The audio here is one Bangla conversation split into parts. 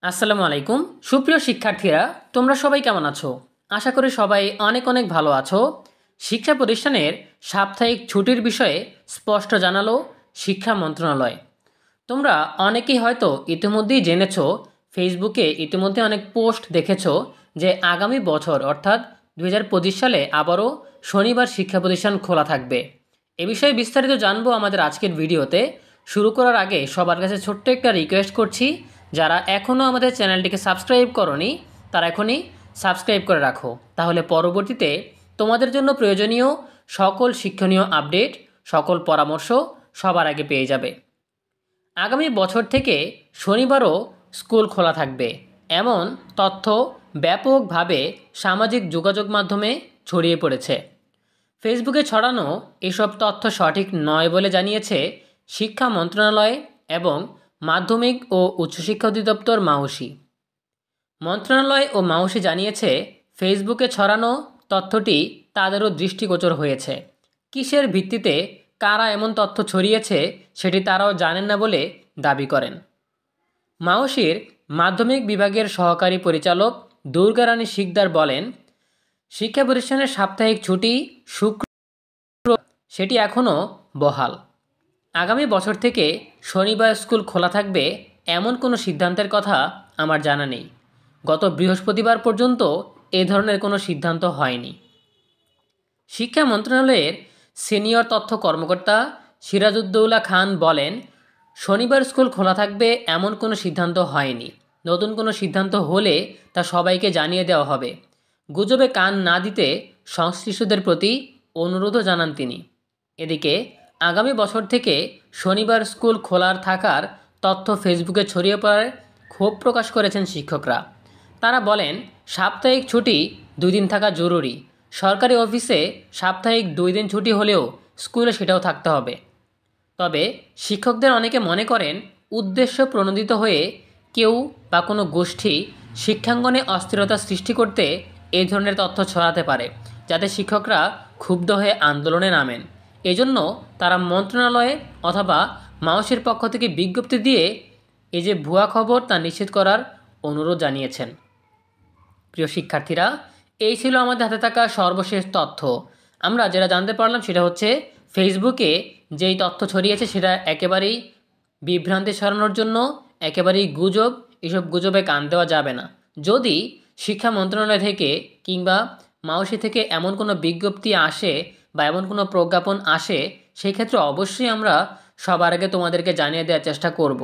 আসসালামু আলাইকুম সুপ্রিয় শিক্ষার্থীরা, তোমরা সবাই কেমন আছো? আশা করি সবাই অনেক অনেক ভালো আছো। শিক্ষা প্রতিষ্ঠানের সাপ্তাহিক ছুটির বিষয়ে স্পষ্ট জানালো শিক্ষা মন্ত্রণালয়। তোমরা অনেকেই হয়তো ইতিমধ্যেই জেনেছো, ফেসবুকে ইতিমধ্যে অনেক পোস্ট দেখেছো যে আগামী বছর অর্থাৎ 2025 সালে আবারও শনিবার শিক্ষা প্রতিষ্ঠান খোলা থাকবে। এ বিষয়ে বিস্তারিত জানবো আমাদের আজকের ভিডিওতে। শুরু করার আগে সবার কাছে ছোট্ট একটা রিকোয়েস্ট করছি, যারা এখনও আমাদের চ্যানেলটিকে সাবস্ক্রাইব করনি তারা এখনই সাবস্ক্রাইব করে রাখো, তাহলে পরবর্তীতে তোমাদের জন্য প্রয়োজনীয় সকল শিক্ষণীয় আপডেট, সকল পরামর্শ সবার আগে পেয়ে যাবে। আগামী বছর থেকে শনিবারও স্কুল খোলা থাকবে এমন তথ্য ব্যাপকভাবে সামাজিক যোগাযোগ মাধ্যমে ছড়িয়ে পড়েছে। ফেসবুকে ছড়ানো এসব তথ্য সঠিক নয় বলে জানিয়েছে শিক্ষা মন্ত্রণালয় এবং মাধ্যমিক ও উচ্চশিক্ষা অধিদপ্তর মাউসি। মন্ত্রণালয় ও মাউসি জানিয়েছে, ফেসবুকে ছড়ানো তথ্যটি তাদেরও দৃষ্টিগোচর হয়েছে। কিসের ভিত্তিতে কারা এমন তথ্য ছড়িয়েছে সেটি তারাও জানেন না বলে দাবি করেন। মাউসির মাধ্যমিক বিভাগের সহকারী পরিচালক দুর্গারানী শিকদার বলেন, শিক্ষা প্রতিষ্ঠানের সাপ্তাহিক ছুটি শুক্র সেটি এখনও বহাল। আগামী বছর থেকে শনিবার স্কুল খোলা থাকবে এমন কোনো সিদ্ধান্তের কথা আমার জানা নেই। গত বৃহস্পতিবার পর্যন্ত এ ধরনের কোনো সিদ্ধান্ত হয়নি। শিক্ষা মন্ত্রণালয়ের সিনিয়র তথ্য কর্মকর্তা সিরাজউদ্দৌলা খান বলেন, শনিবার স্কুল খোলা থাকবে এমন কোনো সিদ্ধান্ত হয়নি। নতুন কোনো সিদ্ধান্ত হলে তা সবাইকে জানিয়ে দেওয়া হবে। গুজবে কান না দিতে সংশ্লিষ্টদের প্রতি অনুরোধও জানান তিনি। এদিকে আগামী বছর থেকে শনিবার স্কুল খোলার থাকার তথ্য ফেসবুকে ছড়িয়ে পড়ায় ক্ষোভ প্রকাশ করেছেন শিক্ষকরা। তারা বলেন, সাপ্তাহিক ছুটি 2 দিন থাকা জরুরি। সরকারি অফিসে সাপ্তাহিক 2 দিন ছুটি হলেও স্কুলে সেটাও থাকতে হবে। তবে শিক্ষকদের অনেকে মনে করেন, উদ্দেশ্য প্রণোদিত হয়ে কেউ বা কোনো গোষ্ঠী শিক্ষাঙ্গনে অস্থিরতা সৃষ্টি করতে এই ধরনের তথ্য ছড়াতে পারে, যাতে শিক্ষকরা ক্ষুব্ধ হয়ে আন্দোলনে নামেন। এজন্য তারা মন্ত্রণালয়ে অথবা মাউসির পক্ষ থেকে বিজ্ঞপ্তি দিয়ে এই যে ভুয়া খবর তা নিশ্চিত করার অনুরোধ জানিয়েছেন। প্রিয় শিক্ষার্থীরা, এই ছিল আমাদের হাতে থাকা সর্বশেষ তথ্য। আমরা যেটা জানতে পারলাম সেটা হচ্ছে, ফেসবুকে যেই তথ্য ছড়িয়েছে সেটা একেবারেই বিভ্রান্তি ছড়ানোর জন্য, একেবারেই গুজব। এসব গুজবে কান দেওয়া যাবে না। যদি শিক্ষা মন্ত্রণালয় থেকে কিংবা মাউসি থেকে এমন কোনো বিজ্ঞপ্তি আসে বা এমন কোনো প্রজ্ঞাপন আসে, সেই ক্ষেত্রে অবশ্যই আমরা সবার আগে তোমাদেরকে জানিয়ে দেওয়ার চেষ্টা করব।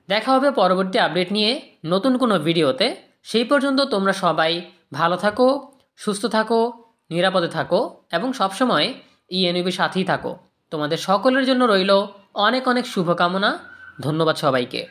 দেখা হবে পরবর্তী আপডেট নিয়ে নতুন কোনো ভিডিওতে। সেই পর্যন্ত তোমরা সবাই ভালো থাকো, সুস্থ থাকো, নিরাপদে থাকো এবং সবসময় ইএনইউবির সাথেই থাকো। তোমাদের সকলের জন্য রইল অনেক অনেক শুভকামনা। ধন্যবাদ সবাইকে।